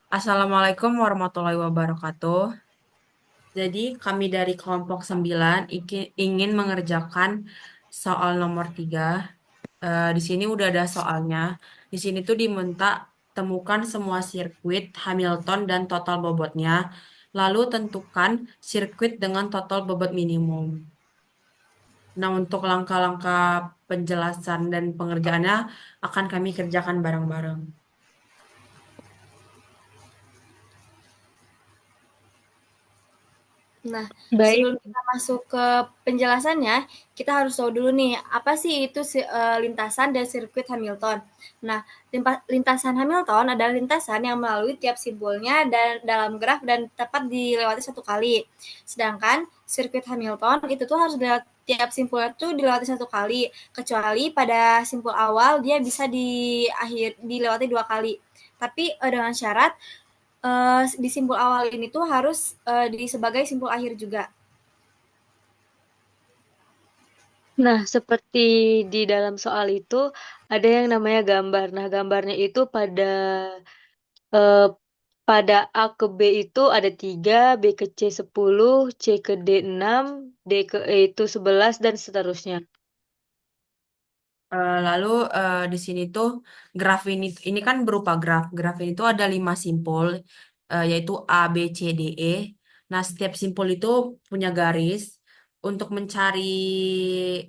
Assalamualaikum warahmatullahi wabarakatuh. Jadi kami dari kelompok 9 ingin mengerjakan soal nomor 3. Di sini udah ada soalnya. Di sini tuh diminta temukan semua sirkuit Hamilton dan total bobotnya. Lalu tentukan sirkuit dengan total bobot minimum. Nah, untuk langkah-langkah penjelasan dan pengerjaannya akan kami kerjakan bareng-bareng. Nah, Baik, sebelum kita masuk ke penjelasannya, kita harus tahu dulu nih, apa sih itu lintasan dan sirkuit Hamilton. Nah, lintasan Hamilton adalah lintasan yang melalui tiap simpulnya dan dalam graf dan tepat dilewati satu kali. Sedangkan sirkuit Hamilton itu tuh harus tiap simpulnya tuh dilewati satu kali, kecuali pada simpul awal dia bisa dilewati dua kali. Tapi dengan syarat di simpul awal ini tuh harus sebagai simpul akhir juga. nah seperti di dalam soal itu ada yang namanya gambar. Nah, gambarnya itu eh, pada A ke B itu ada 3, B ke C 10, C ke D 6, D ke E itu 11, dan seterusnya. Lalu di sini tuh graf ini kan berupa graf. Graf ini tuh ada 5 simpul, yaitu A, B, C, D, E. Nah, setiap simpul itu punya garis untuk mencari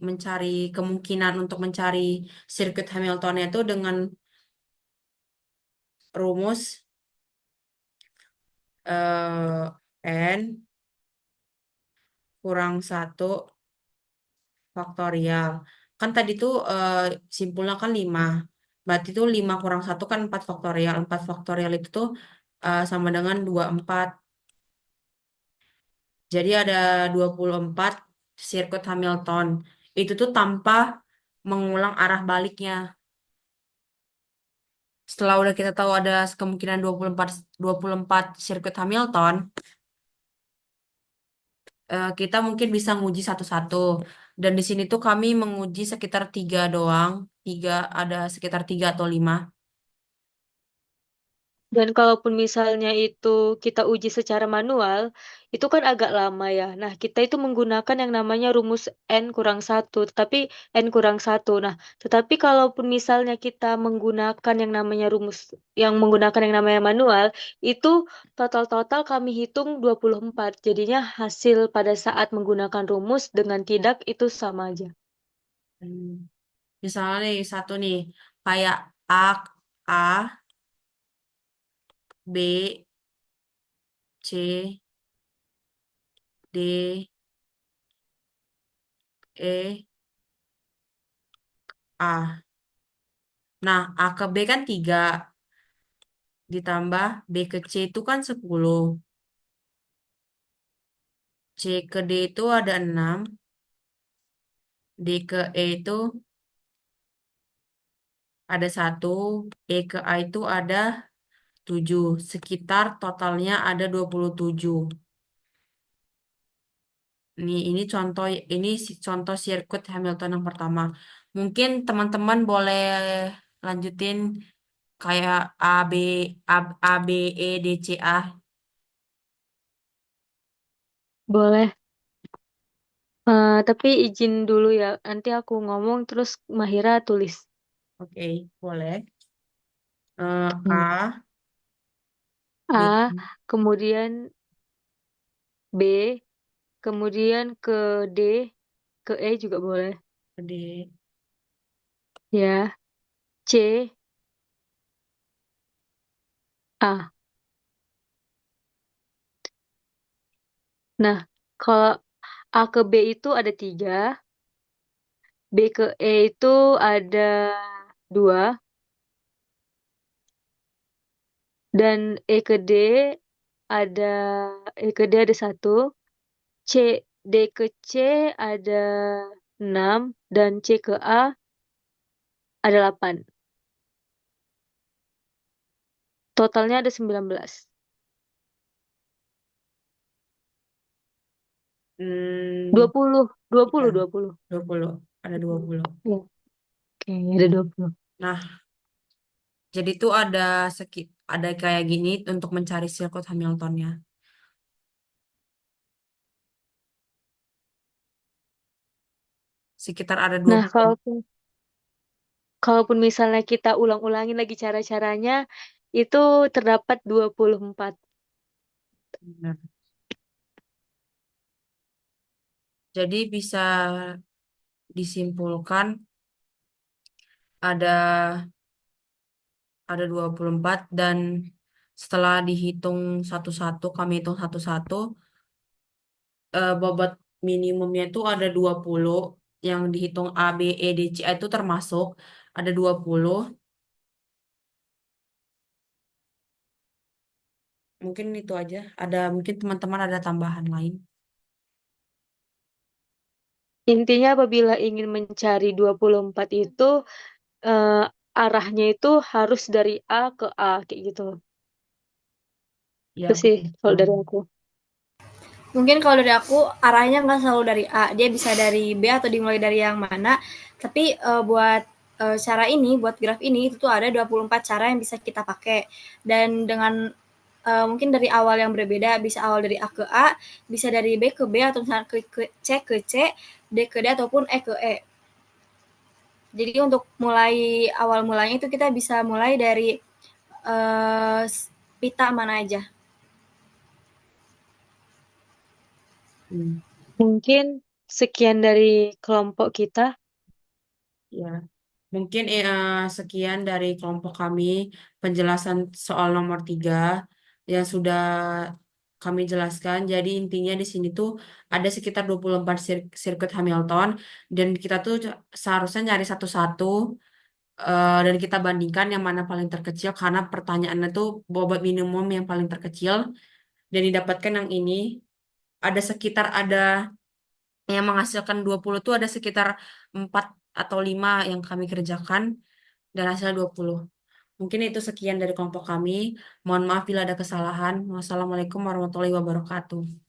kemungkinan untuk mencari sirkuit Hamiltonnya itu dengan rumus N kurang satu faktorial. Kan tadi tuh simpulnya kan 5. Berarti tuh 5 kurang satu kan 4 faktorial. 4 faktorial itu tuh sama dengan 24. Jadi ada 24 sirkuit Hamilton. Itu tuh tanpa mengulang arah baliknya. Setelah udah kita tahu ada kemungkinan 24 sirkuit Hamilton, kita mungkin bisa nguji satu-satu. Dan di sini tuh kami menguji sekitar 3 doang. Ada sekitar 3 atau 5. Dan kalaupun misalnya itu kita uji secara manual, itu kan agak lama ya. Nah, kita itu menggunakan yang namanya rumus N kurang satu, tapi N kurang satu. Nah, tetapi kalaupun misalnya kita menggunakan yang menggunakan yang namanya manual, itu total-total kami hitung 24. Jadinya hasil pada saat menggunakan rumus dengan tidak itu sama aja. Hmm. Misalnya nih satu nih kayak A A B C D E A. Nah, A ke B kan 3 ditambah B ke C itu kan 10. C ke D itu ada 6. D ke E itu ada 1. E ke A itu ada 7. Sekitar totalnya ada 27. Contoh sirkuit Hamilton yang pertama. Mungkin teman-teman boleh lanjutin kayak A, A, B, E, D, C, A. Boleh. Tapi izin dulu ya, nanti aku ngomong terus Mahira tulis. Oke, boleh. Hmm. A, B, A, kemudian B, kemudian ke D, ke E juga boleh. D, Ya, C, A. Nah, kalau A ke B itu ada 3, B ke E itu ada 2, dan ada E ke D ada 1, C, D ke C ada 6, dan C ke A ada 8. Totalnya ada 19. hmm, 20, 20, ya, 20. 20. Ada 20. Ya, oke, ada 20. Nah, jadi itu ada ada kayak gini untuk mencari sirkuit Hamiltonnya. Sekitar ada Nah, 20. kalaupun misalnya kita ulang-ulangin lagi cara-caranya, itu terdapat 24. Benar. Jadi bisa disimpulkan ada 24 dan setelah dihitung satu-satu, kami hitung satu-satu, bobot minimumnya itu ada 20 yang dihitung A, B, E, D, C itu termasuk ada 20. Mungkin itu aja. Ada mungkin teman-teman ada tambahan lain. Intinya apabila ingin mencari 24 itu, eh, arahnya itu harus dari A ke A, kayak gitu. Ya, Itu sih kalau betul. dari aku. Mungkin kalau dari aku arahnya nggak selalu dari A, dia bisa dari B atau dimulai dari yang mana. Tapi buat cara ini, buat graf ini itu tuh ada 24 cara yang bisa kita pakai. Dan dengan mungkin dari awal yang berbeda, bisa awal dari A ke A, bisa dari B ke B atau misalnya ke C ke C, D ke D ataupun E ke E. Jadi untuk mulai awal mulanya itu kita bisa mulai dari eh, pita mana aja. Hmm. Mungkin sekian dari kelompok kita. Ya, mungkin sekian dari kelompok kami penjelasan soal nomor 3 yang sudah kami jelaskan. Jadi intinya di sini tuh ada sekitar 24 sirkuit Hamilton dan kita tuh seharusnya nyari satu-satu dan kita bandingkan yang mana paling terkecil karena pertanyaannya tuh bobot minimum yang paling terkecil dan didapatkan yang ini ada yang menghasilkan 20 tuh ada sekitar 4 atau 5 yang kami kerjakan dan hasilnya 20. Mungkin itu sekian dari kelompok kami. Mohon maaf bila ada kesalahan. Wassalamualaikum warahmatullahi wabarakatuh.